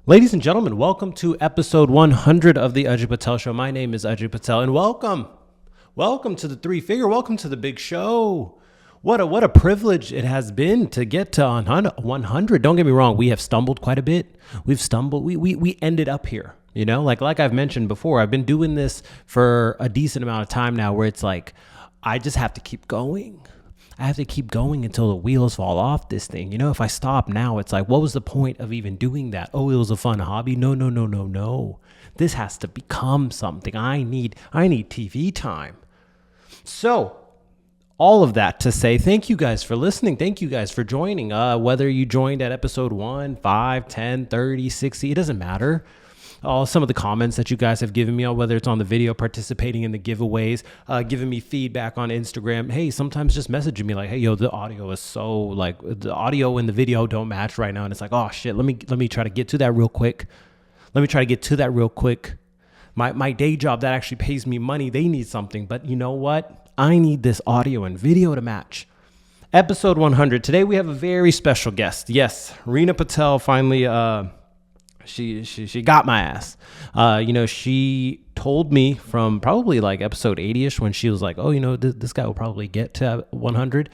Ladies and gentlemen, welcome to episode 100 of the Ajay Patel Show. My name is Ajay Patel, and welcome to the three-figure, welcome to the big show. What a privilege it has been to get to 100. Don't get me wrong, we have stumbled quite a bit. We ended up here, you know, like I've mentioned before. I've been doing this for a decent amount of time now, where it's like I just have to keep going. I have to keep going until the wheels fall off this thing. You know, if I stop now, it's like, what was the point of even doing that? Oh, it was a fun hobby. No. This has to become something. I need TV time. So all of that to say, thank you guys for listening. Thank you guys for joining. Whether you joined at episode 1, 5, 10, 30, 60, it doesn't matter. Some of the comments that you guys have given me, whether it's on the video, participating in the giveaways, giving me feedback on Instagram. Hey, sometimes just messaging me like, hey, yo, the audio is so like the audio and the video don't match right now. And it's like, oh shit, let me try to get to that real quick. My day job that actually pays me money, they need something. But you know what? I need this audio and video to match. Episode 100. Today we have a very special guest. Yes, Reena Patel finally, She got my ass. She told me from probably like episode 80-ish when she was like, oh, this guy will probably get to 100.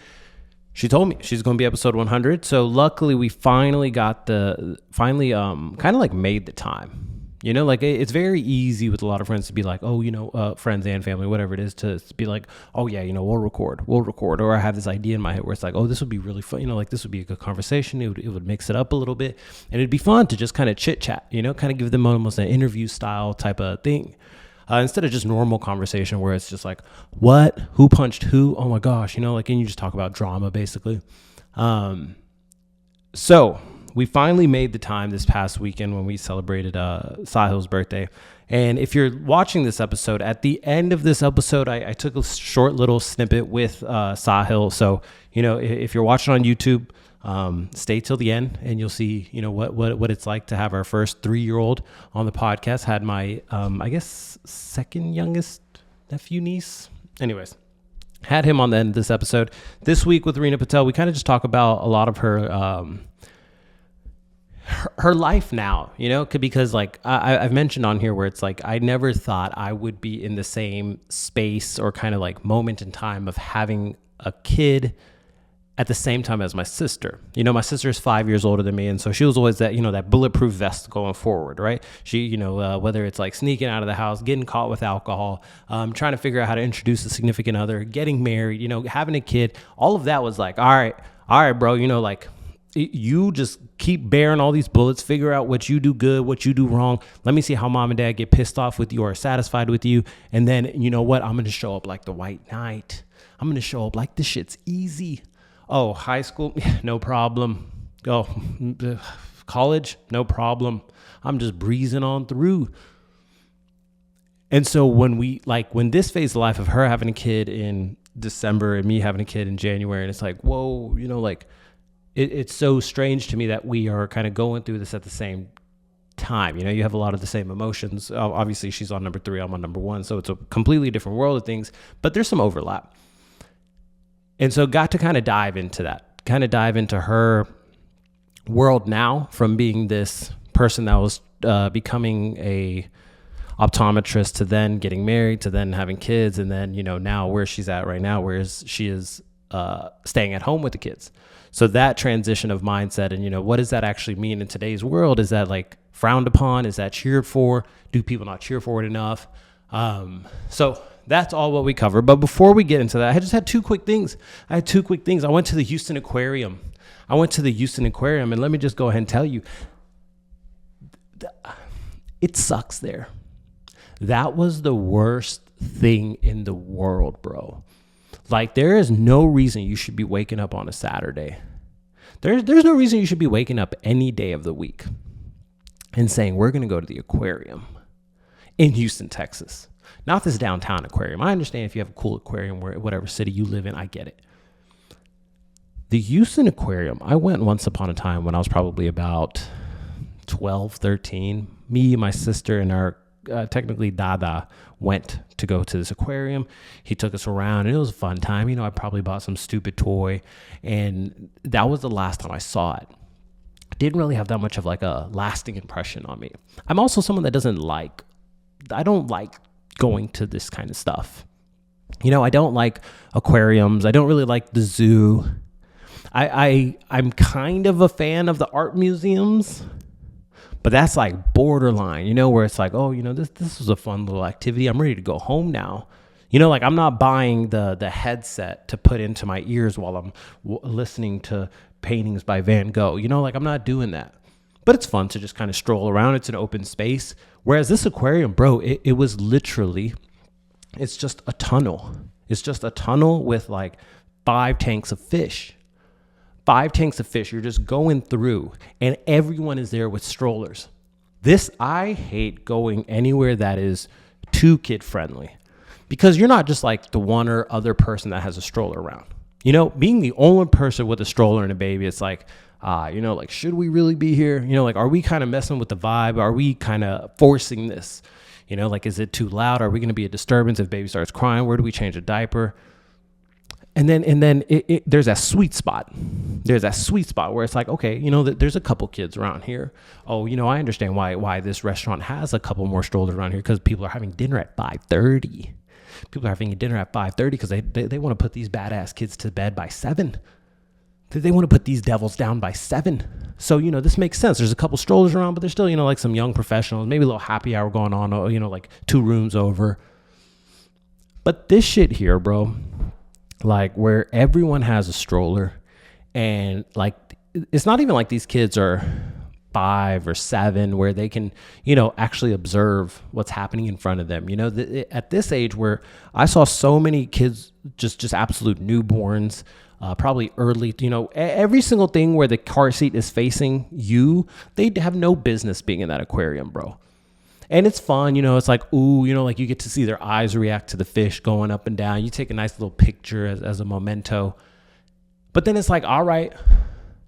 She told me she's going to be episode 100. So luckily we finally kind of like made the time. You know, like it's very easy with a lot of friends to be like, oh, friends and family, whatever it is, to be like, oh yeah, we'll record. Or I have this idea in my head where it's like, oh, this would be really fun. Like this would be a good conversation. It would mix it up a little bit, and it'd be fun to just kind of chit chat, kind of give them almost an interview style type of thing. Instead of just normal conversation where it's just like, what, who punched who? Oh my gosh. And you just talk about drama basically. So we finally made the time this past weekend when we celebrated Sahil's birthday. And if you're watching this episode, at the end of this episode, I took a short little snippet with Sahil. So, if you're watching on YouTube, stay till the end and you'll see, what it's like to have our first 3-year-old on the podcast. Had my, second youngest nephew, niece. Anyways, had him on the end of this episode. This week with Reena Patel, we kind of just talk about a lot of her life now, because like I've mentioned on here where it's like, I never thought I would be in the same space or kind of like moment in time of having a kid at the same time as my sister. My sister is 5 years older than me. And so she was always that, that bulletproof vest going forward, right? She, whether it's like sneaking out of the house, getting caught with alcohol, trying to figure out how to introduce a significant other, getting married, having a kid, all of that was like, all right, bro, you just keep bearing all these bullets, figure out what you do good, what you do wrong. Let me see how mom and dad get pissed off with you or satisfied with you. And then, you know what? I'm going to show up like the white knight. I'm going to show up like this shit's easy. Oh, high school, no problem. Oh, college, no problem. I'm just breezing on through. And so when this phase of life of her having a kid in December and me having a kid in January, and it's like, whoa, it's so strange to me that we are kind of going through this at the same time. You have a lot of the same emotions. Obviously, she's on number 3, I'm on number 1. So it's a completely different world of things, but there's some overlap. And so got to kind of dive into that, her world now from being this person that was becoming a optometrist to then getting married to then having kids. And then, now where she's at right now, she is staying at home with the kids. So that transition of mindset and, what does that actually mean in today's world? Is that like frowned upon? Is that cheered for? Do people not cheer for it enough? So that's all what we cover. But before we get into that, I just had two quick things. I went to the Houston Aquarium. And let me just go ahead and tell you, it sucks there. That was the worst thing in the world, bro. Like, there is no reason you should be waking up on a Saturday. There's no reason you should be waking up any day of the week and saying, we're going to go to the aquarium in Houston, Texas. Not this downtown aquarium. I understand if you have a cool aquarium where whatever city you live in, I get it. The Houston Aquarium, I went once upon a time when I was probably about 12, 13. Me, my sister, and our technically Dada went to go to this aquarium. He took us around and it was a fun time. I probably bought some stupid toy and that was the last time I saw it. didn't really have that much of like a lasting impression on me. I'm also someone that I don't like going to this kind of stuff. I don't like aquariums. I don't really like the zoo. I'm kind of a fan of the art museums, but that's like borderline, where it's like, oh, this was a fun little activity. I'm ready to go home now. Like I'm not buying the headset to put into my ears while I'm listening to paintings by Van Gogh. Like I'm not doing that. But it's fun to just kind of stroll around. It's an open space. Whereas this aquarium, bro, it was literally, it's just a tunnel. It's just a tunnel with like 5 tanks of fish. 5 tanks of fish. You're just going through, and everyone is there with strollers. I hate going anywhere that is too kid friendly, because you're not just like the one or other person that has a stroller around. Being the only person with a stroller and a baby, it's like, like, should we really be here? Like, are we kind of messing with the vibe? Are we kind of forcing this? Like, is it too loud? Are we going to be a disturbance if baby starts crying? Where do we change a diaper? And then there's that sweet spot. There's that sweet spot where it's like, okay, there's a couple kids around here. Oh, I understand why this restaurant has a couple more strollers around here, because people are having dinner at 5:30. People are having dinner at 5:30 because they want to put these badass kids to bed by 7. They want to put these devils down by 7. So, this makes sense. There's a couple strollers around, but there's still, like some young professionals, maybe a little happy hour going on, like 2 rooms over. But this shit here, bro, like where everyone has a stroller, and like, it's not even like these kids are 5 or 7 where they can, actually observe what's happening in front of them. At this age where I saw so many kids, just absolute newborns, probably early, every single thing where the car seat is facing you, they have no business being in that aquarium, bro. And it's fun, it's like, ooh, like you get to see their eyes react to the fish going up and down. You take a nice little picture as a memento. But then it's like, all right,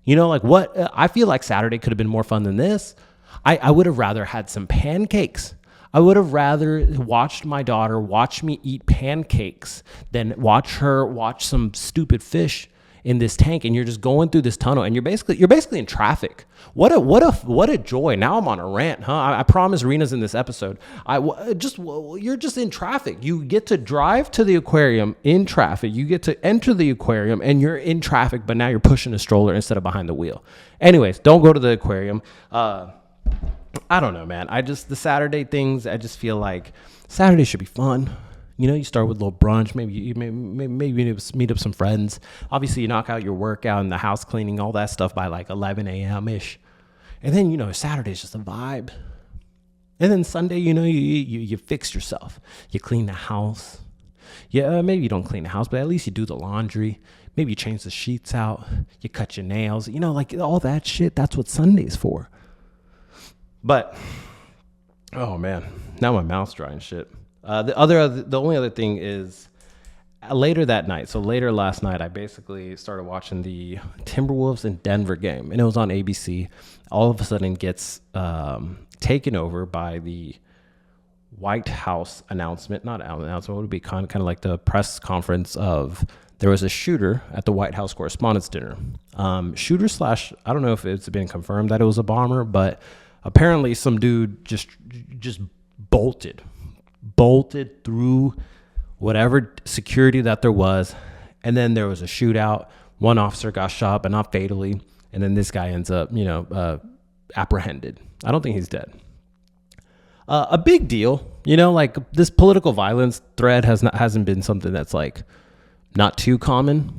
like what? I feel like Saturday could have been more fun than this. I would have rather had some pancakes. I would have rather watched my daughter watch me eat pancakes than watch her watch some stupid fish in this tank. And you're just going through this tunnel, and you're basically in traffic. What a joy. Now I'm on a rant, huh? I promise Rena's in this episode. You're just in traffic. You get to drive to the aquarium in traffic. You get to enter the aquarium and you're in traffic, but now you're pushing a stroller instead of behind the wheel. Anyways, don't go to the aquarium. I don't know, man. The Saturday things, I just feel like Saturday should be fun. You start with a little brunch, maybe meet up some friends. Obviously, you knock out your workout and the house cleaning, all that stuff by like 11 a.m. ish. And then, Saturday's just a vibe. And then Sunday, you fix yourself. You clean the house. Yeah, maybe you don't clean the house, but at least you do the laundry. Maybe you change the sheets out. You cut your nails. Like all that shit, that's what Sunday's for. But, oh man, now my mouth's dry and shit. The only other thing is later that night. So later last night, I basically started watching the Timberwolves and Denver game, and it was on ABC. All of a sudden, it gets taken over by the White House announcement. Not announcement. It would be kind of like the press conference of there was a shooter at the White House Correspondents' Dinner. Shooter / I don't know if it's been confirmed that it was a bomber, but apparently some dude just bolted through whatever security that there was. And then there was a shootout. One officer got shot, but not fatally. And then this guy ends up, apprehended. I don't think he's dead. A big deal, like this political violence thread hasn't been something that's like not too common,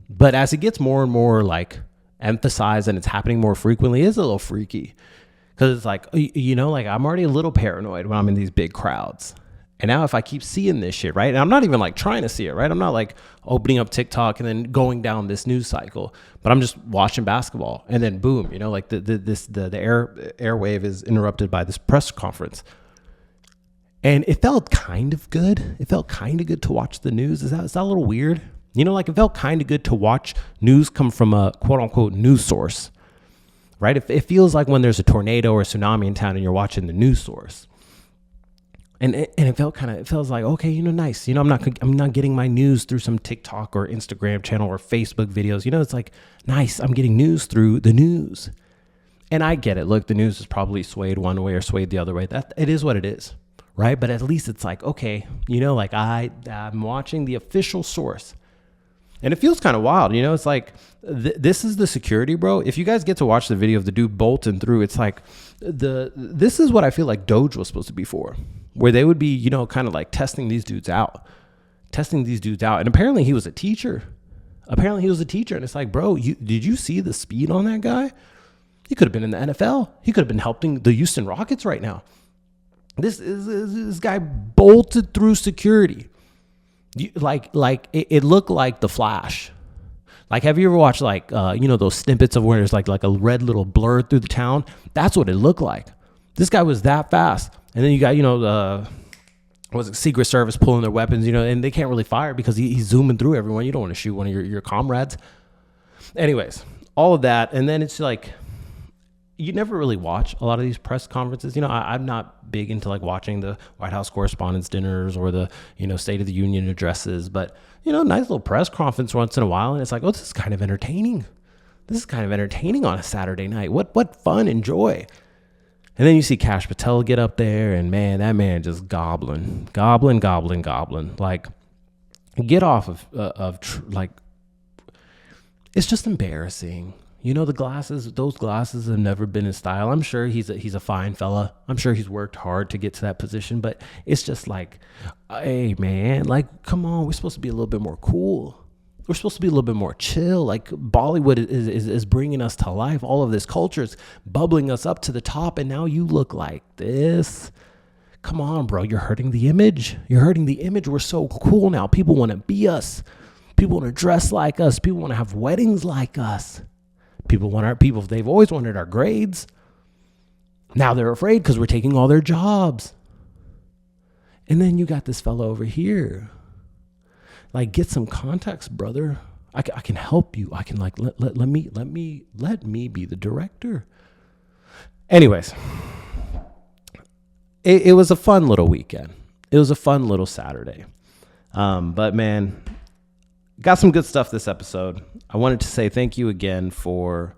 but as it gets more and more like emphasized and it's happening more frequently, it's a little freaky. Because it's like, like I'm already a little paranoid when I'm in these big crowds. And now if I keep seeing this shit, right? And I'm not even like trying to see it, right? I'm not like opening up TikTok and then going down this news cycle, but I'm just watching basketball. And then boom, like the airwave is interrupted by this press conference. And it felt kind of good. It felt kind of good to watch the news. Is that a little weird? Like it felt kind of good to watch news come from a quote unquote news source. Right? It feels like when there's a tornado or a tsunami in town and you're watching the news source. And it feels like, okay, nice. I'm not getting my news through some TikTok or Instagram channel or Facebook videos. It's like, nice. I'm getting news through the news. And I get it. Look, the news is probably swayed one way or swayed the other way. That it is what it is, right? But at least it's like, okay, like I'm watching the official source. And it feels kind of wild, it's like this is the security, bro. If you guys get to watch the video of the dude bolting through, it's like this is what I feel like Doge was supposed to be for, where they would be, kind of like testing these dudes out. And apparently he was a teacher. And it's like, bro, did you see the speed on that guy? He could have been in the NFL. He could have been helping the Houston Rockets right now. This guy bolted through security. It looked like The Flash. Like, have you ever watched those snippets of where there's like a red little blur through the town? That's what it looked like. This guy was that fast. And then you got, Secret Service pulling their weapons, and they can't really fire because he's zooming through everyone. You don't want to shoot one of your comrades. Anyways, all of that. And then it's like, you never really watch a lot of these press conferences. I'm not big into like watching the White House Correspondents' Dinners or the, State of the Union addresses, but, nice little press conference once in a while. And it's like, oh, this is kind of entertaining. On a Saturday night. What fun and joy. And then you see Cash Patel get up there and man, that man just gobbling. Like, get off of it's just embarrassing. The glasses, those glasses have never been his style. I'm sure he's a fine fella. I'm sure he's worked hard to get to that position, but it's just like, hey man, like, come on, we're supposed to be a little bit more cool. We're supposed to be a little bit more chill. Like, Bollywood is bringing us to life. All of this culture is bubbling us up to the top, and now you look like this. Come on, bro, you're hurting the image. We're so cool now. People want to be us. People want to dress like us. People want to have weddings like us. They've always wanted our grades. Now they're afraid because we're taking all their jobs. And then you got this fella over here. Like, get some context, brother. I can help you. I can let me be the director. Anyways, it was a fun little weekend. It was a fun little Saturday. But man, got some good stuff this episode. I wanted to say thank you again for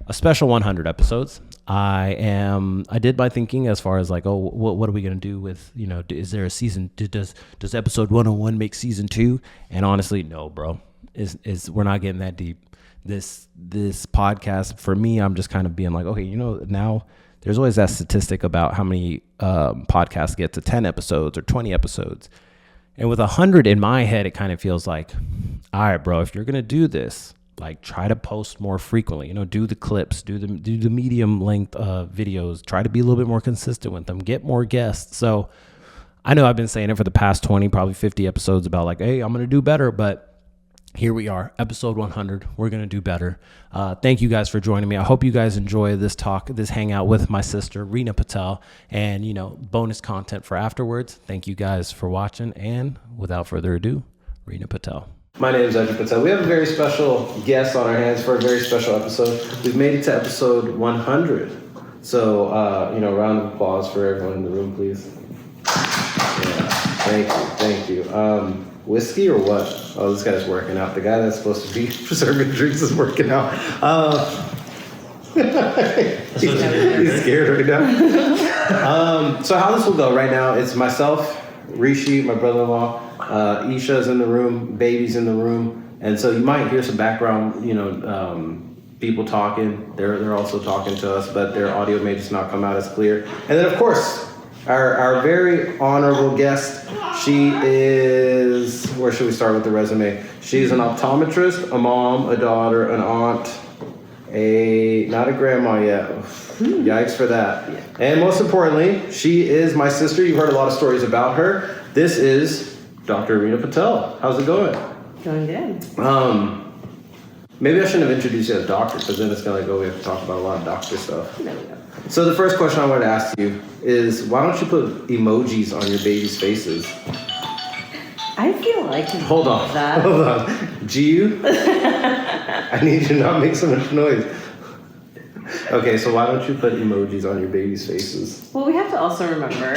a special 100 episodes. I did my thinking as far as like, oh, what are we going to do with, is there a season? Does episode 101 make season 2? And honestly, no, bro, we're not getting that deep. This podcast for me, I'm just kind of being like, okay, now there's always that statistic about how many podcasts get to 10 episodes or 20 episodes. And with 100 in my head, it kind of feels like, all right, bro, if you're going to do this, like, try to post more frequently, do the clips, do the medium length videos, try to be a little bit more consistent with them, get more guests. So I know I've been saying it for the past 20, probably 50 episodes about like, hey, I'm going to do better. But here we are, episode 100. We're going to do better. Thank you guys for joining me. I hope you guys enjoy this hangout with my sister, Reena Patel, and, bonus content for afterwards. Thank you guys for watching. And without further ado, Reena Patel. My name is Ajay Patel. We have a very special guest on our hands for a very special episode. We've made it to episode 100. So, round of applause for everyone in the room, please. Yeah, thank you. Whiskey or what? Oh, this guy's working out. The guy that's supposed to be serving drinks is working out. He's scared right now. So how this will go right now, it's myself, Rishi, my brother-in-law, Isha's in the room, baby's in the room, and so you might hear some background, people talking. They're also talking to us, but their audio may just not come out as clear. And then, of course, our very honorable guest, she is, where should we start with the resume? She's an optometrist, a mom, a daughter, an aunt, not a grandma yet. Yikes for that. Yeah. And most importantly, she is my sister. You've heard a lot of stories about her. This is Dr. Reena Patel. How's it going? Going good. Maybe I shouldn't have introduced you as doctor, because then it's going to we have to talk about a lot of doctor stuff. There we go. So the first question I wanted to ask you is, why don't you put emojis on your baby's faces? I feel like Hold on. Giu? I need you to not make so much noise. Okay, so why don't you put emojis on your baby's faces? Well, we have to also remember,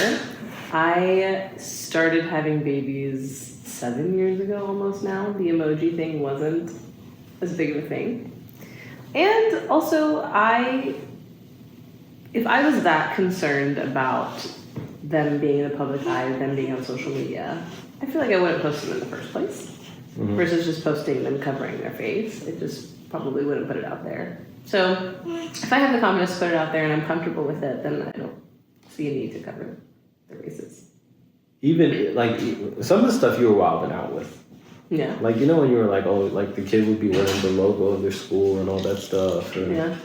I started having babies 7 years ago almost now. The emoji thing wasn't as big of a thing. And also, I if I was that concerned about them being in the public eye, them being on social media, I feel like I wouldn't post them in the first place. Versus just posting them covering their face. It just probably wouldn't put it out there. So if I have the confidence to put it out there and I'm comfortable with it, then I don't see a need to cover their faces. Even like some of the stuff you were wilding out with. Yeah. Like, you know, when you were like, oh, like the kid would be wearing the logo of their school and all that stuff. And Yeah.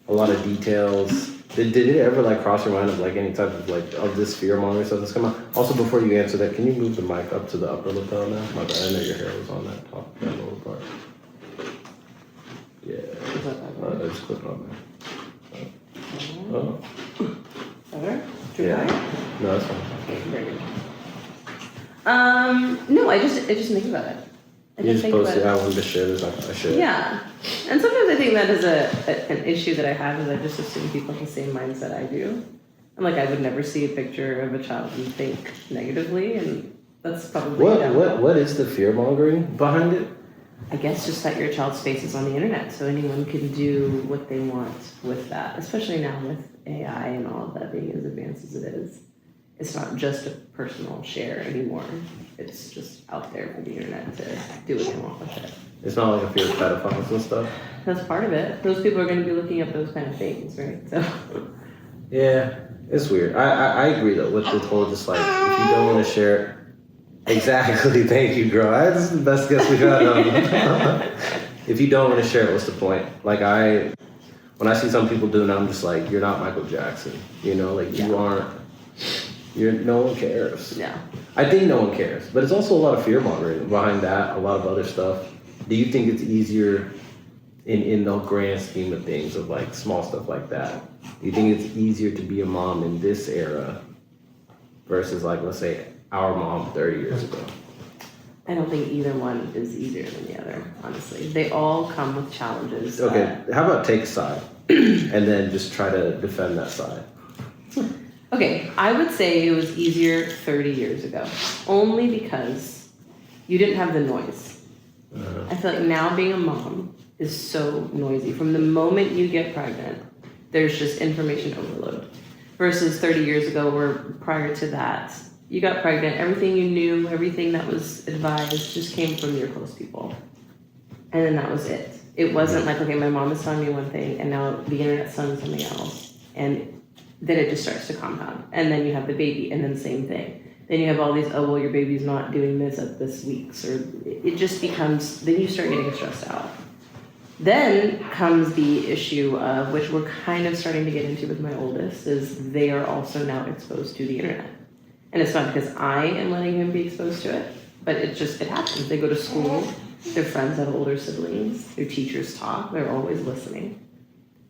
a lot of details. Did it ever like cross your mind of like any type of like of this fear mongering stuff that's come out? Also, before you answer that, can you move the mic up to the upper lapel now? My bad, I know your hair was on that top, that lower part. Yeah, just clip it on there. Oh. Better? Too Yeah. high? No, that's fine. Okay, very good. No, I just think about it. I You just just think posted, about I wanted to share this, I should. Yeah, and sometimes I think that is an issue that I have is I just assume people have the same mindset I do. I'm like, I would never see a picture of a child and think negatively, and that's probably What is the fear mongering behind it? I guess just that your child's face is on the internet, so anyone can do what they want with that, especially now with AI and all of that being as advanced as it is. It's not just a personal share anymore. It's just out there for the internet to do what they want with it. It's not like a fear of pedophiles and stuff. That's part of it. Those people are going to be looking up those kind of things, right? So. Yeah, it's weird. I agree though with the whole just like if you don't want to share it. Exactly, thank you, girl. This is the best guess we've had. If you don't want to share it, what's the point? Like when I see some people doing it, I'm just like, you're not Michael Jackson. You know, like you aren't. No one cares. Yeah. I think no one cares, but it's also a lot of fear mongering behind that. A lot of other stuff. Do you think it's easier in the grand scheme of things of like small stuff like that? Do you think it's easier to be a mom in this era versus like let's say our mom 30 years ago? I don't think either one is easier than the other, honestly. They all come with challenges. Okay, how about take a side and then just try to defend that side? Okay, I would say it was easier 30 years ago, only because you didn't have the noise. I feel like now being a mom is so noisy. From the moment you get pregnant, there's just information overload. Versus 30 years ago, where prior to that, you got pregnant, everything you knew, everything that was advised just came from your close people. And then that was it. It wasn't like, okay, my mom is telling me one thing, and now the internet's telling me something else. And then it just starts to compound. And then you have the baby, and then the same thing. Then you have all these, oh, well, your baby's not doing this at this week's, or it just becomes, then you start getting stressed out. Then comes the issue of, which we're kind of starting to get into with my oldest, is they are also now exposed to the internet. And it's not because I am letting him be exposed to it, but it happens. They go to school, their friends have older siblings, their teachers talk, they're always listening.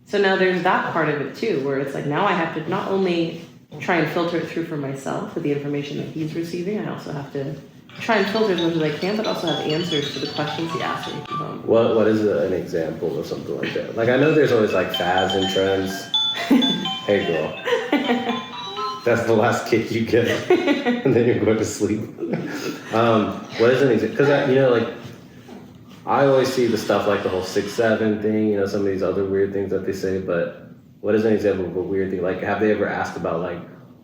So now there's that part of it too, where it's like now I have to not only try and filter it through for myself with the information that he's receiving, I also have to try and filter as much as I can, but also have answers to the questions he asks me from home. What is an example of something like that? Like I know there's always like fads and trends. Hey girl. That's the last kick you get, and then you're going to sleep. What is an example? Because, you know, like, I always see the stuff like the whole 6'7" thing, you know, some of these other weird things that they say, but what is an example of a weird thing? Like, have they ever asked about, like,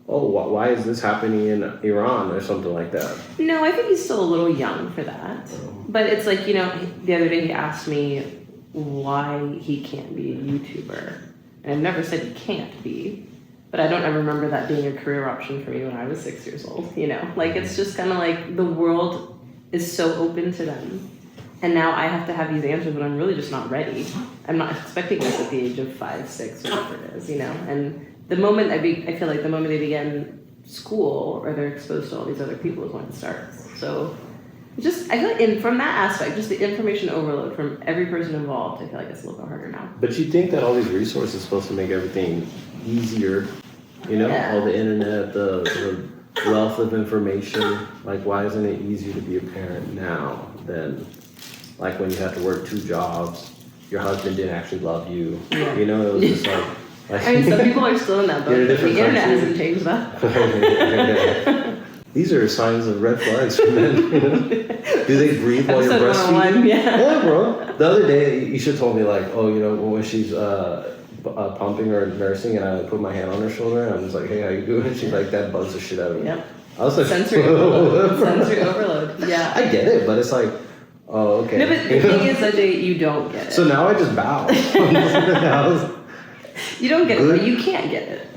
oh, why is this happening in Iran or something like that? No, I think he's still a little young for that. But it's like, you know, the other day he asked me why he can't be a YouTuber. And I've never said he can't be. But I don't ever remember that being a career option for me when I was 6 years old, you know? Like, it's just kind of like the world is so open to them. And now I have to have these answers, but I'm really just not ready. I'm not expecting this at the age of 5, 6, or whatever it is, you know? And the moment I feel like the moment they begin school or they're exposed to all these other people is when it starts. So just, I feel like from that aspect, just the information overload from every person involved, I feel like it's a little bit harder now. But you think that all these resources are supposed to make everything easier, you know, Yeah. all the internet, the wealth of information. Like, why isn't it easier to be a parent now than like when you had to work 2 jobs, your husband didn't actually love you, Yeah. you know, it was just like I mean, some people are still in that boat. The internet hasn't changed that. These are signs of red flags for men. Do they breathe while you're Episode breastfeeding? 101, yeah. Yeah, bro. The other day, you should told me like, oh, you know, when she's pumping or nursing, and I put my hand on her shoulder, and I'm just like, hey, how you doing? And she's like, that bugs the shit out of me. Yep. I was like, sensory overload. Sensory overload. Yeah. I get it, but it's like, oh, okay. No, but the thing is, Ajay, you don't get it. So now I just bow. You don't get it, but you can't get it.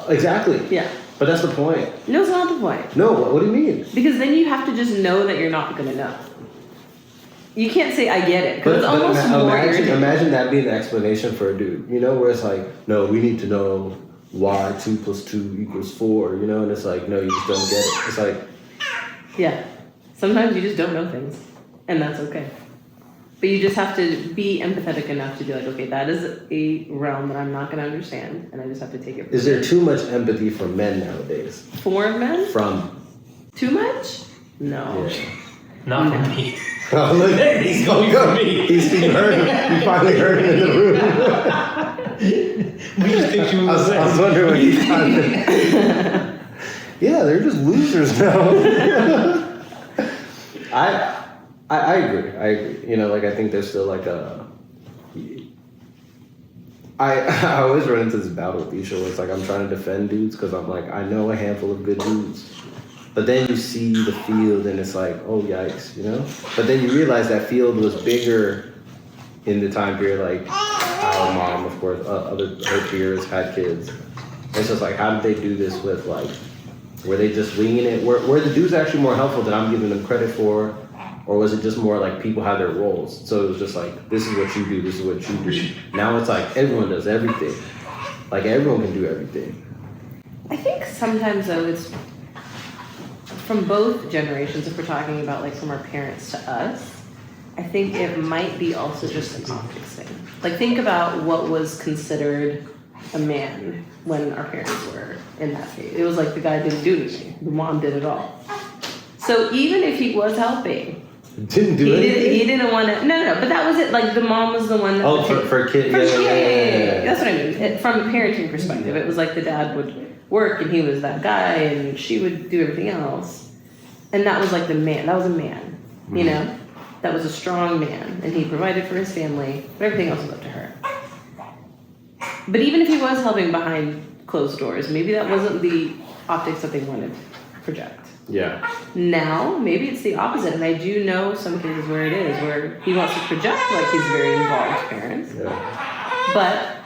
Exactly. Yeah. But that's the point. No, it's not the point. No, what do you mean? Because then you have to just know that you're not going to know. You can't say, I get it, because it's almost more irritating. Imagine that being the explanation for a dude, you know, where it's like, no, we need to know why 2 + 2 = 4, you know, and it's like, no, you just don't get it. It's like... Yeah. Sometimes you just don't know things, and that's okay. But you just have to be empathetic enough to be like, okay, that is a realm that I'm not going to understand, and I just have to take it. Is there too much empathy for men nowadays? For men? From? Too much? No. Yeah. Not for me. Oh, look, he's going for me. He's heard him. You finally heard him in the room. What do you think you I was wondering what he's trying to... Yeah, they're just losers now. I agree. You know, like, I think there's still like a... I always run into this battle with Isha where it's like I'm trying to defend dudes because I'm like, I know a handful of good dudes. But then you see the field and it's like, oh, yikes, you know? But then you realize that field was bigger in the time period, like our mom, of course, her peers had kids. It's just like, how did they do this with, like, were they just winging it? Were the dudes actually more helpful than I'm giving them credit for? Or was it just more like people had their roles? So it was just like, this is what you do, this is what you do. Now it's like everyone does everything. Like everyone can do everything. I think sometimes though it's from both generations, if we're talking about like from our parents to us, I think it might be also just an optics thing. Like think about what was considered a man when our parents were in that phase. It was like the guy didn't do anything. The mom did it all. So even if he was helping, Didn't do anything? He didn't want to. No. But that was it. Like the mom was the one that. Oh, for kids. Yeah. That's what I mean. From a parenting perspective, it was like the dad would work and he was that guy, and she would do everything else. And that was like the man. That was a man. You know, that was a strong man, and he provided for his family. But everything else was up to her. But even if he was helping behind closed doors, maybe that wasn't the optics that they wanted to project. Yeah. Now, maybe it's the opposite, and I do know some cases where it is, where he wants to project like he's very involved parents, but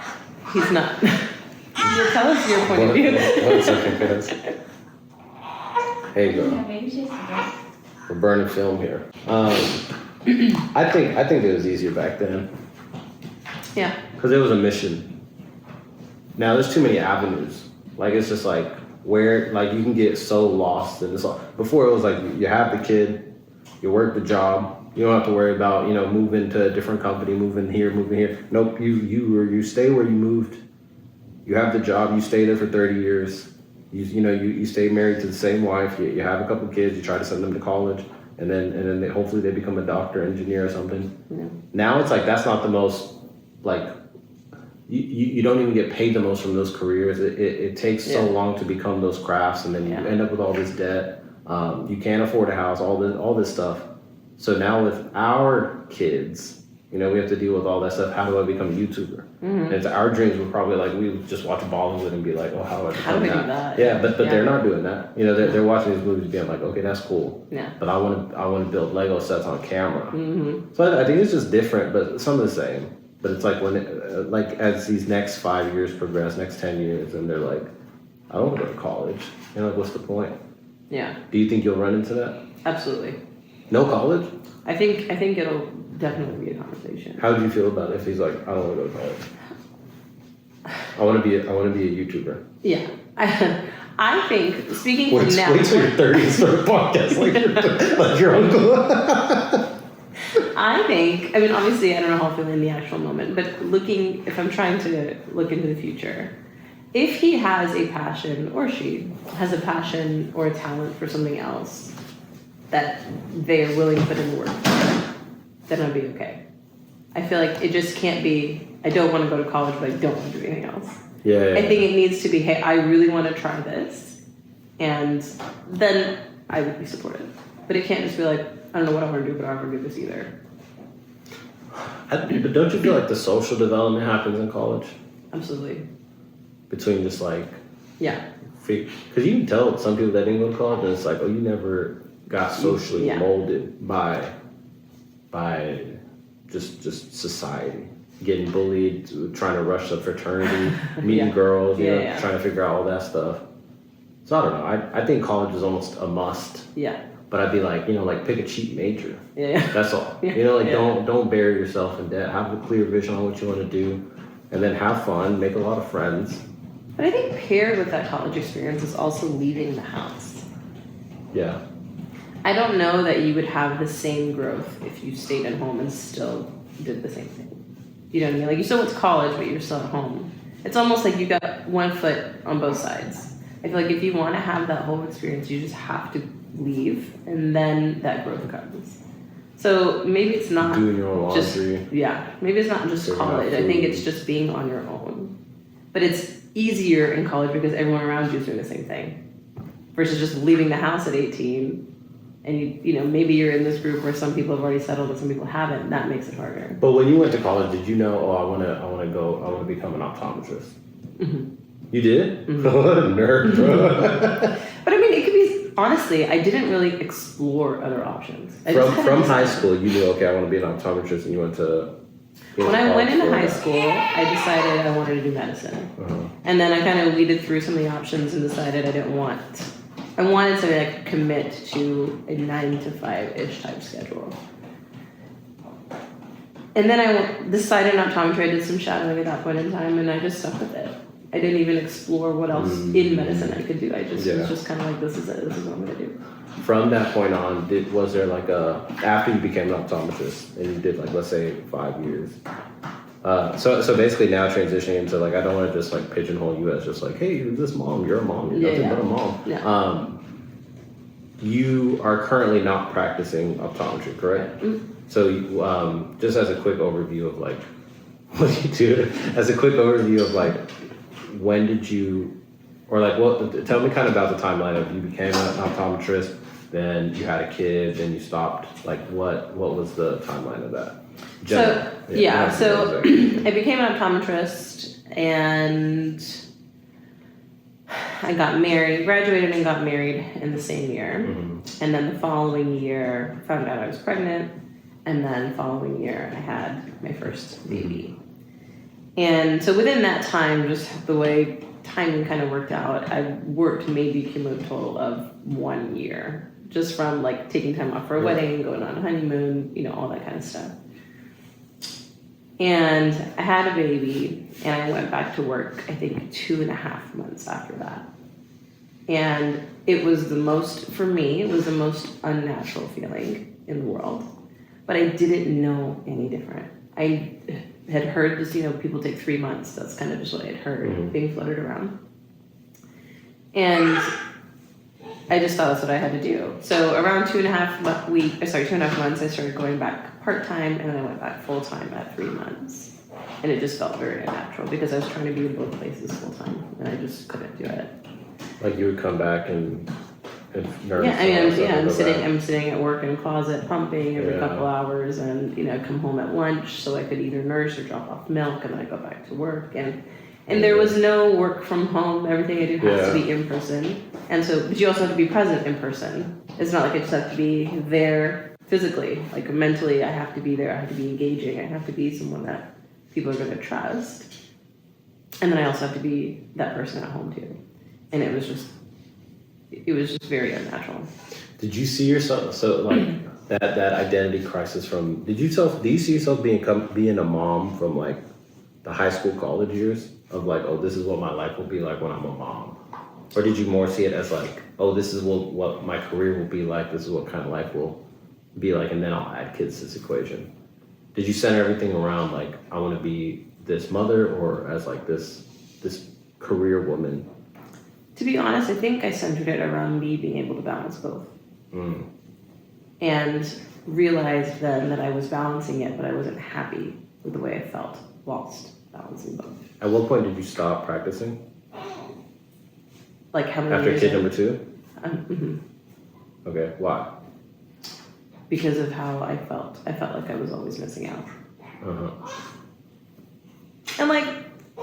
he's not. Tell us your point of view. 1 second, guys. Hey, girl. We're burning film here. I think it was easier back then. Yeah. Because it was a mission. Now there's too many avenues. Like it's just like where like you can get so lost in this. Before it was like you have the kid, you work the job, you don't have to worry about moving to a different company, moving here. Nope, you stay where you moved. You have the job, you stay there for 30 years. You stay married to the same wife. You have a couple kids. You try to send them to college, and then hopefully they become a doctor, engineer, or something. Yeah. Now it's like that's not the most like. You don't even get paid the most from those careers. It takes so long to become those crafts, and then you end up with all this debt. You can't afford a house, all this stuff. So now with our kids, we have to deal with all that stuff. How do I become a YouTuber? Mm-hmm. And our dreams were probably like we would just watch Bollywood and be like, oh, how do I become that? Yeah, but they're not doing that. They're watching these movies, being like, okay, that's cool. Yeah. But I want to build Lego sets on camera. Mm-hmm. So I think it's just different, but some of the same. But it's like when, as these next 5 years progress, next 10 years, and they're like, I don't want to go to college. Like, what's the point? Yeah. Do you think you'll run into that? Absolutely. No college? I think it'll definitely be a conversation. How do you feel about it if he's like, I don't want to go to college? I want to be a YouTuber. Yeah. I think, speaking from now... Wait till you're 30 and start a podcast like your uncle. I think, obviously I don't know how I feel in the actual moment, but if I'm trying to look into the future, if he has a passion, or she has a passion or a talent for something else that they are willing to put in the work for, then I'll be okay. I feel like it just can't be, I don't want to go to college, but I don't want to do anything else. Yeah. I think it needs to be, hey, I really want to try this, and then I would be supportive. But it can't just be like, I don't know what I want to do, but I don't want to do this either. But don't you feel like the social development happens in college? absolutely. Between just like, Yeah. because you can tell some people that didn't go to college, and it's like, oh, you never got socially Yeah. molded by just society, getting bullied, trying to rush the fraternity, meeting Yeah. girls, you know, Yeah. trying to figure out all that stuff. So I don't know. I think college is almost a must, Yeah. but I'd be like, you know, like pick a cheap major. Yeah. That's all. Yeah. You know, like Yeah. don't bury yourself in debt. Have a clear vision on what you want to do, and then have fun, make a lot of friends. But I think paired with that college experience is also leaving the house. Yeah. I don't know that you would have the same growth if you stayed at home and still did the same thing. You know what I mean? Like you still went to college, but you're still at home. It's almost like you got one foot on both sides. I feel like if you want to have that whole experience, you just have to leave, and then that growth comes. So maybe it's not Doing your own just laundry. maybe it's not just Figuring out college. I think food. it's just being on your own. But it's easier in college because everyone around you is doing the same thing, versus just leaving the house at 18. And you know, maybe you're in this group where some people have already settled and some people haven't, and that makes it harder. But when you went to college, did you know? Oh, I want to become an optometrist. Mm-hmm. You did? Mhm. What a nerd, bro. But I mean, it could be, honestly, I didn't really explore other options. I just kinda From high decided. school, you knew, okay, I want to be an optometrist, and you went to. When I went into high school. school, I decided I wanted to do medicine. Uh-huh. And then I kind of weeded through some of the options and decided I wanted something I could commit to a 9 to 5-ish type schedule. And then I decided on optometry. I did some shadowing at that point in time, and I just stuck with it. I didn't even explore what else in medicine I could do. I just was just kind of like, this is it. This is what I'm gonna do. From that point on, was there like after you became an optometrist and you did like, let's say 5 years, so basically now transitioning into like, I don't want to just like pigeonhole you as just like, hey, you're this mom, you're a mom, you're nothing but a mom. Yeah. You are currently not practicing optometry, correct? Mm. So just as a quick overview of like, what do you do? As a quick overview of like, when did you, or like, tell me kind of about the timeline of you became an optometrist, then you had a kid, then you stopped. Like, what was the timeline of that? So I became an optometrist and I got married, graduated and got married in the same year. Mm-hmm. And then the following year, found out I was pregnant. And then following year, I had my first baby. And so within that time, just the way timing kind of worked out, I worked maybe a cumulative total of 1 year, just from like taking time off for a wedding, going on a honeymoon, you know, all that kind of stuff. And I had a baby, and I went back to work, I think 2.5 months after that. And it was for me, it was the most unnatural feeling in the world. But I didn't know any different. I had heard this, you know, people take 3 months. That's kind of just what I had heard being floated around. And I just thought that's what I had to do. So around 2.5 months, I started going back part-time, and then I went back full-time at 3 months. And it just felt very unnatural because I was trying to be in both places full-time, and I just couldn't do it. Like you would come back and nurse. Yeah, I mean, I'm sitting at work in a closet pumping every Yeah. couple hours, and you know, come home at lunch so I could either nurse or drop off milk, and then I go back to work, and there was no work from home. Everything I do has to be in person, and so but you also have to be present in person. It's not like I just have to be there physically, like mentally. I have to be there. I have to be engaging. I have to be someone that people are going to trust, and then I also have to be that person at home too. And it was just very unnatural. Did you see yourself that identity crisis from? Do you see yourself being a mom from like the high school, college years of like, oh, this is what my life will be like when I'm a mom, or did you more see it as like, oh, this is what my career will be like, this is what kind of life will be like, and then I'll add kids to this equation? Did you center everything around like, I want to be this mother, or as like this career woman? To be honest, I think I centered it around me being able to balance both. And realized then that I was balancing it, but I wasn't happy with the way I felt whilst balancing both. At what point did you stop practicing? Like how many After years kid in? number 2? Mhm. Okay, why? Because of how I felt. I felt like I was always missing out. Uh-huh. And like,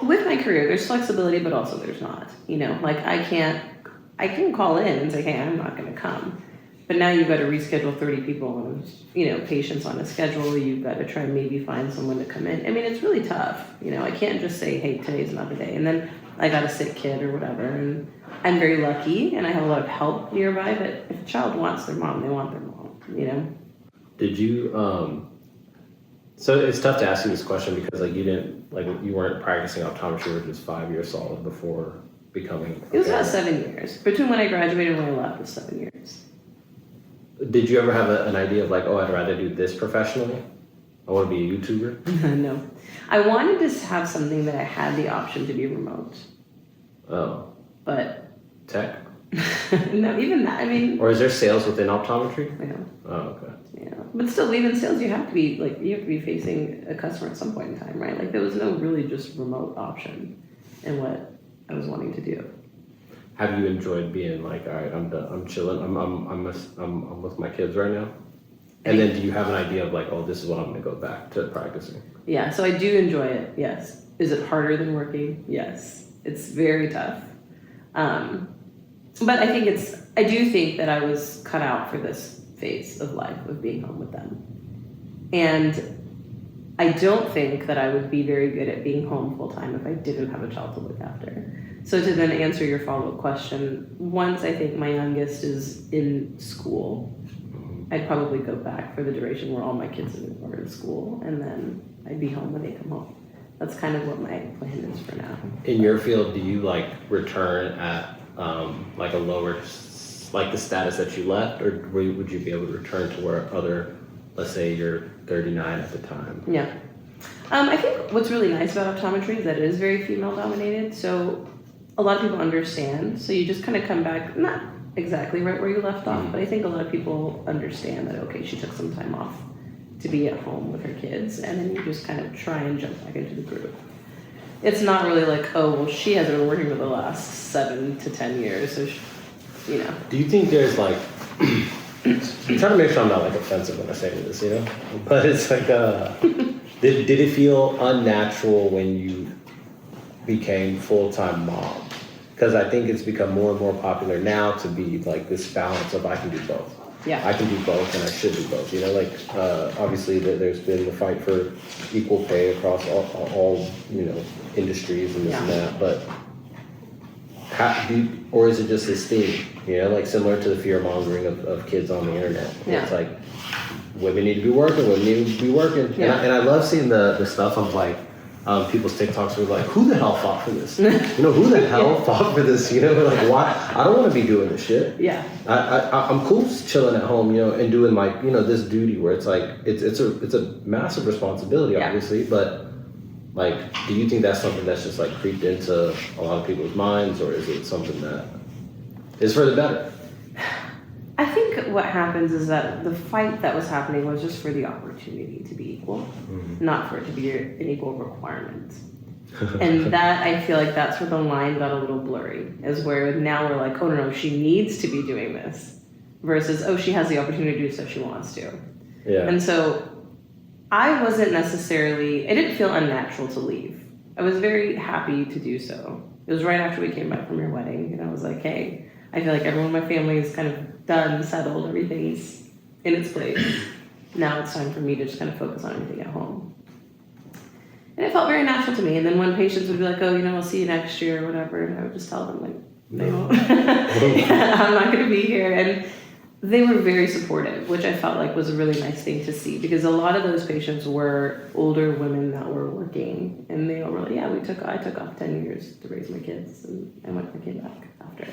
with my career, there's flexibility, but also there's not. You know, like I can call in and say, hey, I'm not going to come. But now you've got to reschedule 30 people, patients on a schedule. You've got to try and maybe find someone to come in. I mean, it's really tough. You know, I can't just say, hey, today's not the day. And then I got a sick kid or whatever. And I'm very lucky and I have a lot of help nearby. But if a child wants their mom, they want their mom, you know? Did you, so it's tough to ask you this question because like you weren't practicing optometry for just 5 years solid before becoming. It was about 7 years. Between when I graduated and when I left was 7 years. Did you ever have an idea of like, oh, I'd rather do this professionally? I want to be a YouTuber? No. I wanted to have something that I had the option to be remote. Oh. But. Tech? No, even that. I mean. Or is there sales within optometry? Yeah. Oh, okay. Yeah. But still, even sales, you have to be facing a customer at some point in time, right? Like there was no really just remote option in what I was wanting to do. Have you enjoyed being like, all right, I'm done, I'm chilling, I'm with my kids right now? And then do you have an idea of like, oh, this is what I'm going to go back to practicing? Yeah, so I do enjoy it, yes. Is it harder than working? Yes. It's very tough. But I do think that I was cut out for this phase of life of being home with them. And I don't think that I would be very good at being home full time if I didn't have a child to look after. So to then answer your follow-up question, once I think my youngest is in school, I'd probably go back for the duration where all my kids are in school, and then I'd be home when they come home. That's kind of what my plan is for now. In your field, do you like return at like a lower, like the status that you left, or would you be able to return to where other, let's say you're 39 at the time? Yeah. I think what's really nice about optometry is that it is very female dominated. So a lot of people understand. So you just kind of come back, not exactly right where you left off, but I think a lot of people understand that, okay, she took some time off to be at home with her kids, and then you just kind of try and jump back into the group. It's not really like, oh, well, she hasn't been working for the last 7 to 10 years, so she, you know. Do you think there's like, I'm trying to make sure I'm not like offensive when I say this, you know? But it's like, did it feel unnatural when you became full-time mom? Because I think it's become more and more popular now to be like this balance of I can do both. Yeah. I can do both and I should do both. You know, like obviously there's been the fight for equal pay across all industries and this and that. But or is it just this thing? You know, like similar to the fear mongering of kids on the internet. Yeah. It's like women need to be working. Women need to be working. Yeah. And I love seeing the stuff of like. People's TikToks were like, who the hell fought for this? Who the hell fought for this? Like, why? I don't want to be doing this shit. Yeah. I'm cool chilling at home, and doing my, this duty where it's like, it's a massive responsibility, obviously, but like, do you think that's something that's just like creeped into a lot of people's minds, or is it something that is for the better? I think what happens is that the fight that was happening was just for the opportunity to be equal, not for it to be an equal requirement. And that, I feel like that's where the line got a little blurry, is where now we're like, oh no, she needs to be doing this, versus, oh, she has the opportunity to do so she wants to. Yeah. And so I it didn't feel unnatural to leave. I was very happy to do so. It was right after we came back from your wedding, and I was like, hey, I feel like everyone in my family is kind of done, settled, everything's in its place. Now it's time for me to just kind of focus on everything at home. And it felt very natural to me. And then when patients would be like, oh, I'll see you next year or whatever, and I would just tell them, like, no, I'm not going to be here. And they were very supportive, which I felt like was a really nice thing to see, because a lot of those patients were older women that were working, and they all were like, yeah, I took off 10 years to raise my kids, and I went and came back after.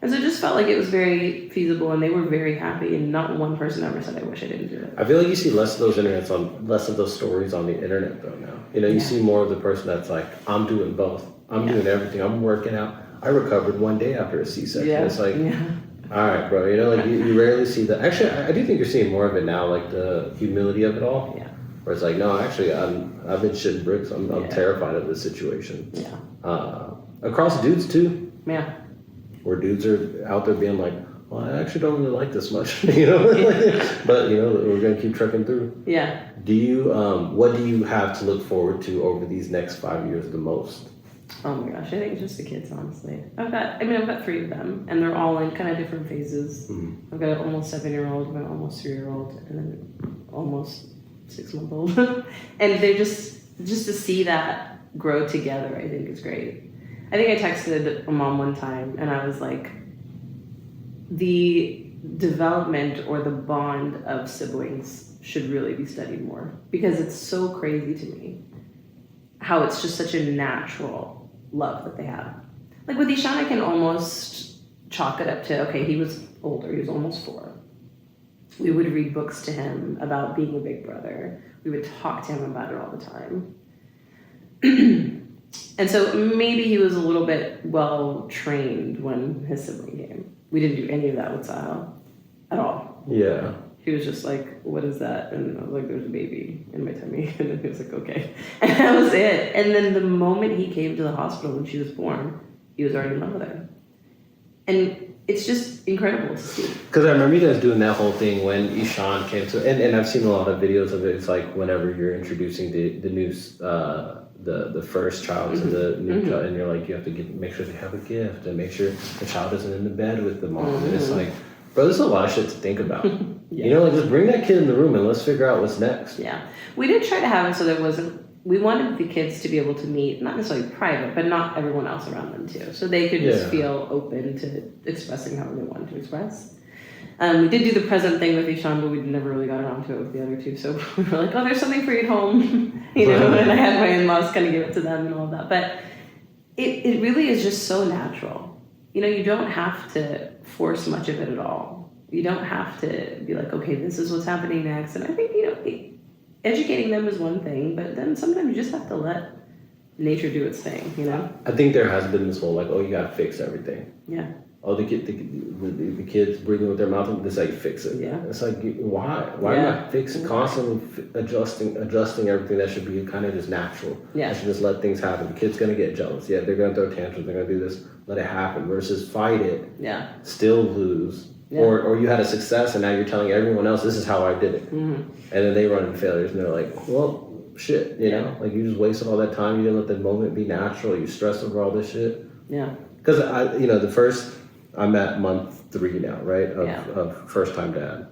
And so it just felt like it was very feasible, and they were very happy, and not one person ever said, I wish I didn't do it. I feel like you see less of those stories on the internet though now. You see more of the person that's like, I'm doing both. I'm doing everything. I'm working out. I recovered one day after a C-section. Yeah. It's like, all right, bro. You rarely see that. Actually, I do think you're seeing more of it now, like the humility of it all. Yeah. Where it's like, no, actually, I've been shitting bricks. I'm terrified of this situation. Yeah. Across dudes too. Yeah. Where dudes are out there being like, well, I actually don't really like this much, but we're gonna keep trucking through. Yeah. Do you, what do you have to look forward to over these next 5 years the most? Oh my gosh, I think it's just the kids, honestly. I've got 3 of them, and they're all in kind of different phases. I've got an almost 7-year-old, I've got an almost 3-year-old, and then almost 6-month-old. And they're just to see that grow together, I think is great. I think I texted a mom one time, and I was like, the development or the bond of siblings should really be studied more, because it's so crazy to me how it's just such a natural love that they have. Like with Ishan, I can almost chalk it up to, okay, he was older, he was almost 4. We would read books to him about being a big brother. We would talk to him about it all the time. And so maybe he was a little bit well trained when his sibling came. We didn't do any of that with Sahil at all. Yeah. He was just like, what is that? And I was like, there's a baby in my tummy. And then he was like, okay. And that was it. And then the moment he came to the hospital when she was born, he was already in love with her. And it's just incredible to see. Because I remember you guys doing that whole thing when Ishan came to, and I've seen a lot of videos of it. It's like whenever you're introducing the new, the first child to the new child, and you're like, you have to make sure they have a gift, and make sure the child isn't in the bed with the mom. And it's like, bro, there's a lot of shit to think about. Yeah. You know, like just bring that kid in the room and let's figure out what's next. Yeah. We did try to have it so there wasn't, we wanted the kids to be able to meet, not necessarily private, but not everyone else around them too. So they could just feel open to expressing however they wanted to express. We did do the present thing with Ishan, but we never really got around to it with the other 2. So we were like, oh, there's something for you at home, you know, and I had my in-laws kind of give it to them and all that. But it really is just so natural. You know, you don't have to force much of it at all. You don't have to be like, okay, this is what's happening next. And I think, you know, educating them is one thing, but then sometimes you just have to let nature do its thing, you know? I think there has been this whole like, oh, you gotta fix everything. Yeah. Oh, the kids breathing with their mouth, this is how you fix it. Yeah. It's like, why? Why not fix it? Constantly adjusting everything that should be kind of just natural. Yeah. I should just let things happen. The kid's gonna get jealous. Yeah, they're gonna throw tantrums. They're gonna do this. Let it happen. Versus fight it. Yeah. Still lose. Yeah. Or you had a success and now you're telling everyone else this is how I did it. And then they run into failures and they're like, well, shit, you know? Like you just wasted all that time. You didn't let the moment be natural. You stressed over all this shit. Yeah. Because I'm at month 3 now, right? Of first time dad.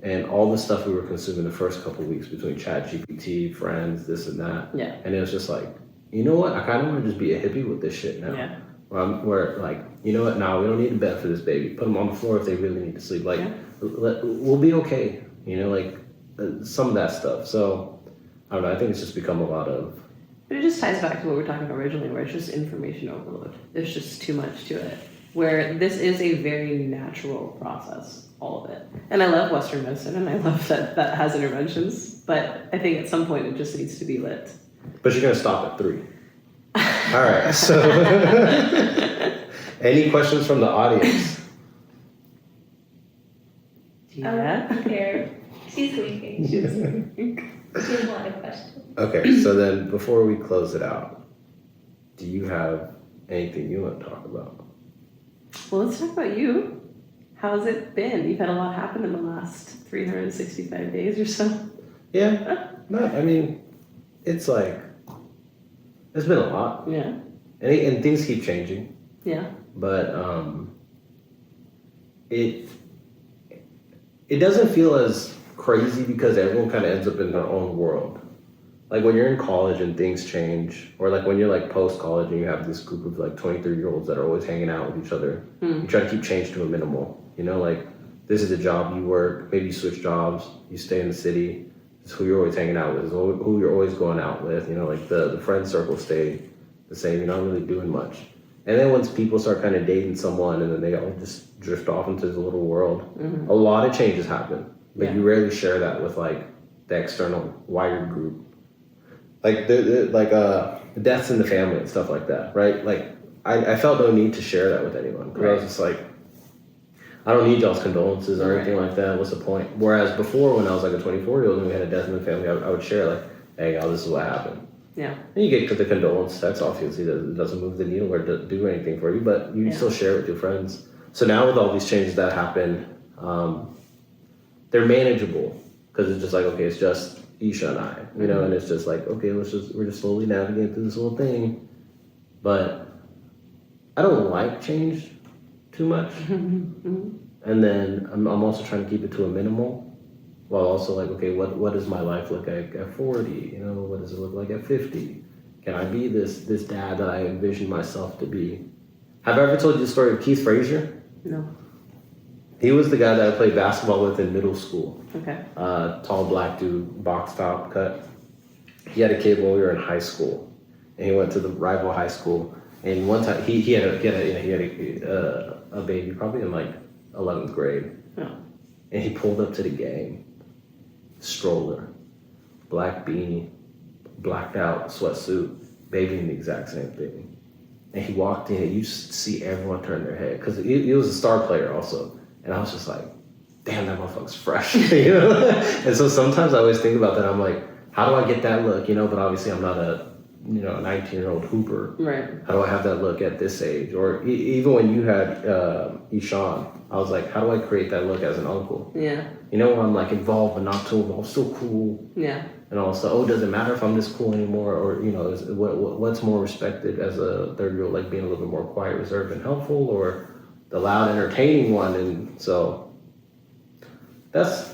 And all the stuff we were consuming the first couple of weeks between ChatGPT, friends, this and that. Yeah. And it was just like, you know what? I kind of want to just be a hippie with this shit now. Yeah. Where like, you know what? Nah, we don't need a bed for this baby. Put them on the floor if they really need to sleep. Like, we'll be okay. You know, like some of that stuff. So I don't know. I think it's just become a lot of. But it just ties back to what we were talking about originally, where it's just information overload. There's just too much to it. Where this is a very natural process, all of it. And I love Western medicine, and I love that has interventions. But I think at some point it just needs to be lit. But you're gonna stop at 3. All right. So, any questions from the audience? Yeah. Here. She's sleeping. She has a lot of questions. Okay. So then, before we close it out, do you have anything you want to talk about? Well, let's talk about you. How's it been? You've had a lot happen in the last 365 days or so. Yeah. No, I mean, it's like, there's been a lot. Yeah. And things keep changing. Yeah. But it doesn't feel as crazy because everyone kind of ends up in their own world. Like when you're in college and things change, or like when you're like post-college and you have this group of like 23-year-olds that are always hanging out with each other, you try to keep change to a minimal. You know, like this is a job you work, maybe you switch jobs, you stay in the city, it's who you're always hanging out with, it's who you're always going out with. You know, like the friend circle stay the same, you're not really doing much. And then once people start kind of dating someone and then they all just drift off into this little world, a lot of changes happen. But you rarely share that with like the external wired group. Like the deaths in the family and stuff like that, right? Like I felt no need to share that with anyone because I was just like, I don't need y'all's condolences or anything like that. What's the point? Whereas before, when I was like a 24-year-old and we had a death in the family, I would share like, hey, y'all, this is what happened. Yeah. And you get to the condolence text, obviously it doesn't move the needle or do anything for you, but you still share it with your friends. So now with all these changes that happen, they're manageable because it's just like, okay, it's just Isha and I, you know, and it's just like, okay, we're just slowly navigating through this little thing. but I don't like change too much. And then I'm also trying to keep it to a minimal, while also like, okay, what does my life look like at 40? You know, what does it look like at 50? Can I be this dad that I envision myself to be? Have I ever told you the story of Keith Frazier? No. He was the guy that I played basketball with in middle school. Okay. Tall black dude, box top cut. He had a kid when we were in high school, and he went to the rival high school. And one time he had a baby, probably in like 11th grade. Oh. And he pulled up to the game, stroller, black beanie, blacked out sweatsuit, baby in the exact same thing. And he walked in, and you see everyone turn their head because he was a star player also. And I was just like, damn, that motherfucker's fresh, you know? And so sometimes I always think about that. I'm like, how do I get that look, you know? But obviously I'm not a 19-year-old hooper. Right. How do I have that look at this age? Or even when you had Ishan, I was like, how do I create that look as an uncle? Yeah. You know, where I'm like involved but not too involved, still cool. Yeah. And also, oh, does it matter if I'm this cool anymore? Or, you know, what's more respected as a 30-year-old, like being a little bit more quiet, reserved, and helpful, or the loud, entertaining one? And so that's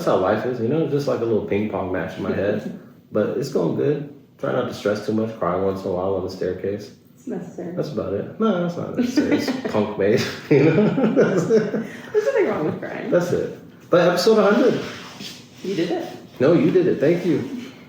how life is, you know, just like a little ping pong match in my head. But it's going good. Try not to stress too much, cry once in a while on the staircase. It's necessary. That's about it. No, that's not necessary. It's punk made, you know? There's nothing wrong with crying. That's it. But episode 100. You did it. No, you did it. Thank you.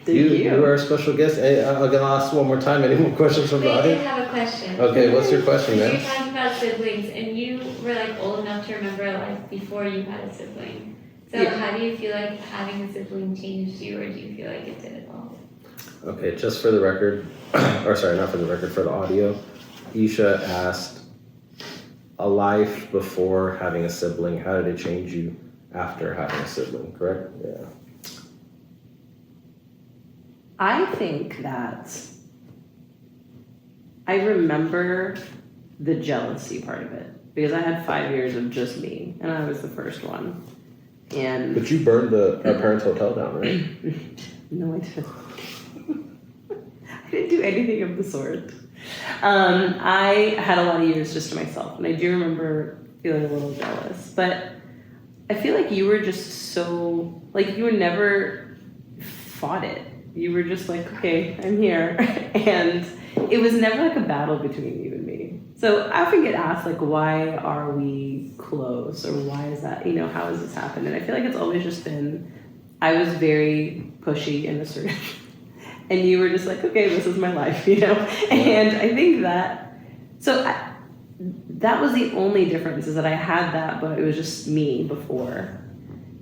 Thank you. You are a special guest. Hey, I'm going to ask one more time. Any more questions from the Wait, I audience? did have a question. Okay, what's your question, You were man? talking about siblings, and you were like old enough to remember life before you had a sibling. So Yeah. how do you feel like having a sibling changed you, or do you feel like it did at all? Okay, just for the record, or sorry, not for the record, for the audio, Isha asked, a life before having a sibling, how did it change you after having a sibling, correct? Yeah. I think that I remember the jealousy part of it because I had 5 years of just me and I was the first one. And But you burned our parents' hotel down, right? no, I didn't. I didn't do anything of the sort. I had a lot of years just to myself, and I do remember feeling a little jealous. But I feel like you were just so, like, you were never fought it. You were just like, okay, I'm here. And it was never like a battle between you and me. So I often get asked, like, why are we close? Or why is that, how has this happened? And I feel like it's always just been, I was very pushy and assertive. And you were just like, okay, this is my life, And I think that, that was the only difference, is that I had that, but it was just me before.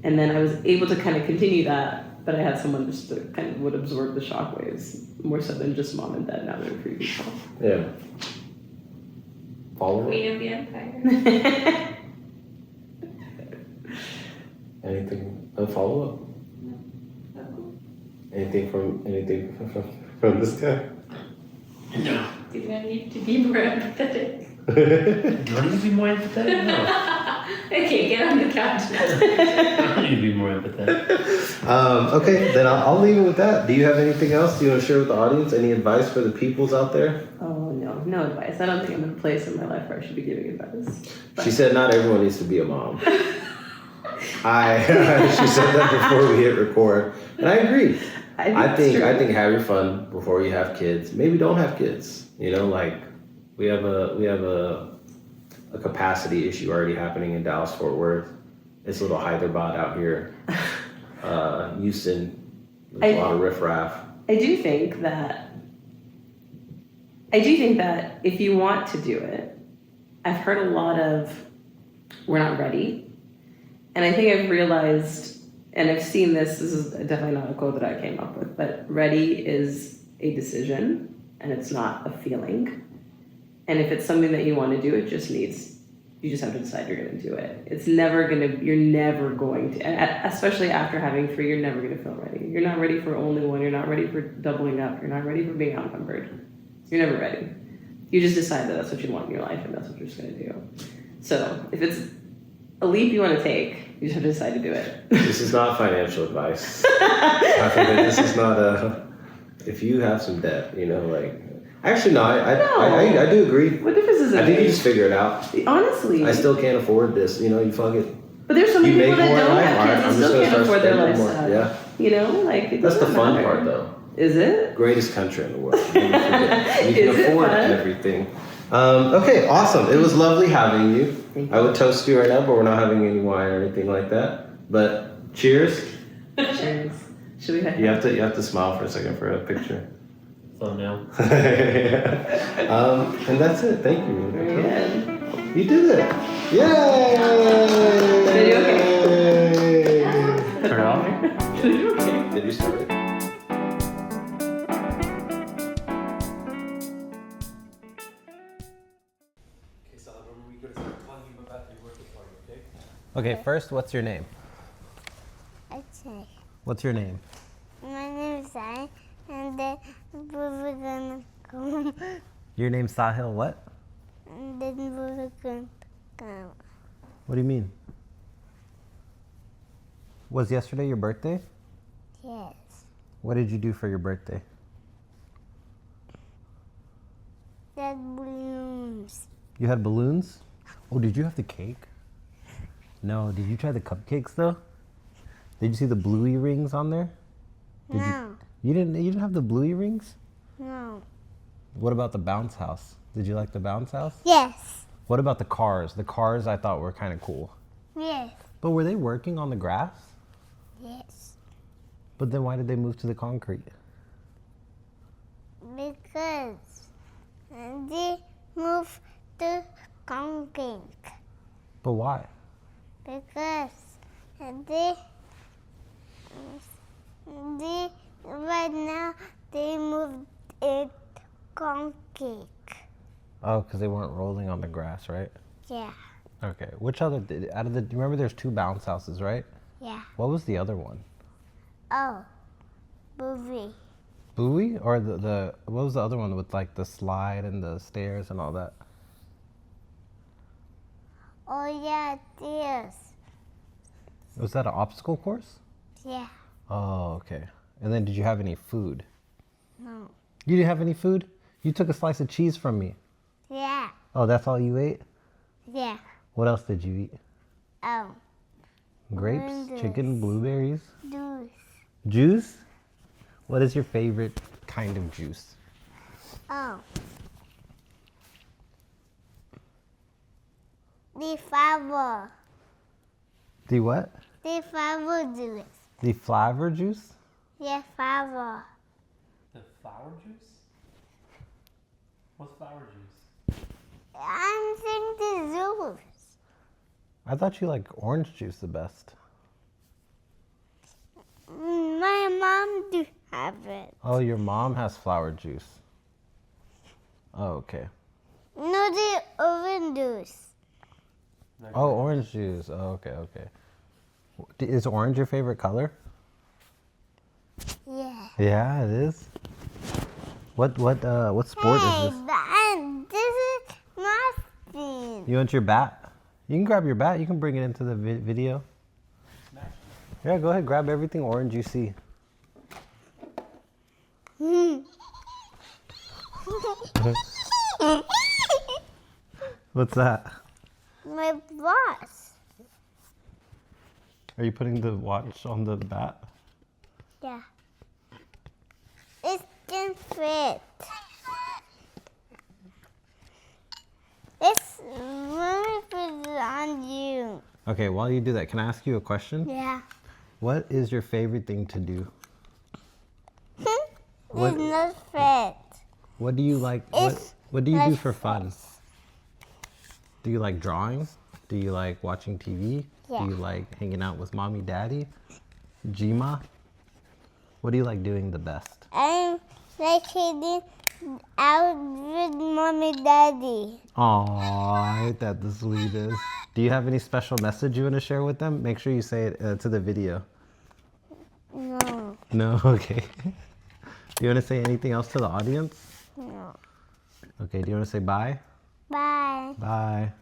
And then I was able to kind of continue that, but I had someone just that kind of would absorb the shockwaves more so than just mom and dad. Now they're 3 people. Yeah. Follow up? Queen of the Empire. Anything? A follow up? No. Anything from this guy? No. You're gonna need to be more empathetic. Do I need to be more empathetic? No. Okay, get on the couch now. I don't need to be more empathetic. Okay, then I'll leave it with that. Do you have anything else you want to share with the audience? Any advice for the peoples out there? Oh, no advice. I don't think I'm in a place in my life where I should be giving advice. She said not everyone needs to be a mom. She said that before we hit record, and I agree. I think have your fun before you have kids. Maybe don't have kids. Like we have a capacity issue already happening in Dallas Fort Worth. It's a little Hyderabad out here. Houston, there's a lot of riffraff. I do think that if you want to do it, I've heard a lot of, we're not ready. And I think I've realized, and I've seen this is definitely not a quote that I came up with, but ready is a decision and it's not a feeling. And if it's something that you want to do, you just have to decide you're going to do it. You're never going to, and especially after having 3, you're never going to feel ready. You're not ready for only one. You're not ready for doubling up. You're not ready for being outnumbered. You're never ready. You just decide that that's what you want in your life and that's what you're just going to do. So if it's a leap you want to take, you just have to decide to do it. This is not financial advice. I think that this is not if you have some debt, Actually, no, No. I do agree. What difference does it I think you make? just figure it out. Honestly. I still can't afford this. You know, you fucking. But there's so many You people make that more don't life have art, kids I'm and just still gonna can't start afford their spending more. lifestyle. Yeah. You know, like it That's the doesn't fun matter. part, though. Is it? Greatest country in the world. Don't forget. You Is can it afford fun? everything. Okay, awesome. It was lovely having you. Thank you. I would toast you right now, but we're not having any wine or anything like that. But cheers. Cheers. Should we have? You have to smile for a second for a picture. Thumbnail. And that's it. Thank you. Very good. You did it. Yay! Video okay? Turn it off. Did you start it? Okay, first, what's your name? Ajay. What's your name? My name is Ajay, and then we're gonna come. Your name's Sahil what? And then we're gonna come. What do you mean? Was yesterday your birthday? Yes. What did you do for your birthday? That balloons. You had balloons? Oh, did you have the cake? No, did you try the cupcakes though? Did you see the bluey rings on there? No. You didn't have the bluey rings? No. What about the bounce house? Did you like the bounce house? Yes. What about the cars? The cars I thought were kind of cool. Yes. But were they working on the grass? Yes. But then why did they move to the concrete? Because they moved to concrete. But why? Because they right now they moved it concrete. Oh, because they weren't rolling on the grass, right? Yeah. Okay. Which other, out of the, remember there's 2 bounce houses, right? Yeah. What was the other one? Oh, movie. Buoy? Or the what was the other one with like the slide and the stairs and all that? Oh yeah, this. Was that an obstacle course? Yeah. Oh, okay. And then did you have any food? No. You didn't have any food? You took a slice of cheese from me. Yeah. Oh, that's all you ate? Yeah. What else did you eat? Oh, Grapes, Oranges. chicken, blueberries, juice. juice? What is your favorite kind of juice? Oh. The flower. The what? The flower juice. The flavor juice? Yeah, flower. The flower juice? What's flower juice? I'm saying the juice. I thought you like orange juice the best. My mom do have it. Oh, your mom has flower juice. Oh, okay. No, the orange juice. Oh, orange juice. Oh, okay, okay. Is orange your favorite color? Yeah. Yeah, it is. What sport Hey, is this? but this is nothing. You want your bat? You can grab your bat. You can bring it into the video. Yeah, go ahead. Grab everything orange you see. What's that? My boss. Are you putting the watch on the bat? Yeah. It can fit. It's really put it on you. Okay, while you do that, can I ask you a question? Yeah. What is your favorite thing to do? What- It's not fit. What do you like? It's What do you do like for fun? Do you like drawing? Do you like watching TV? Yeah. Do you like hanging out with mommy, daddy? Jima? What do you like doing the best? I'm like hanging out with mommy, daddy. Aw, ain't that the sweetest? Do you have any special message you want to share with them? Make sure you say it to the video. No, No? Okay. Do you want to say anything else to the audience? no. Okay, do you want to say bye? Bye. Bye.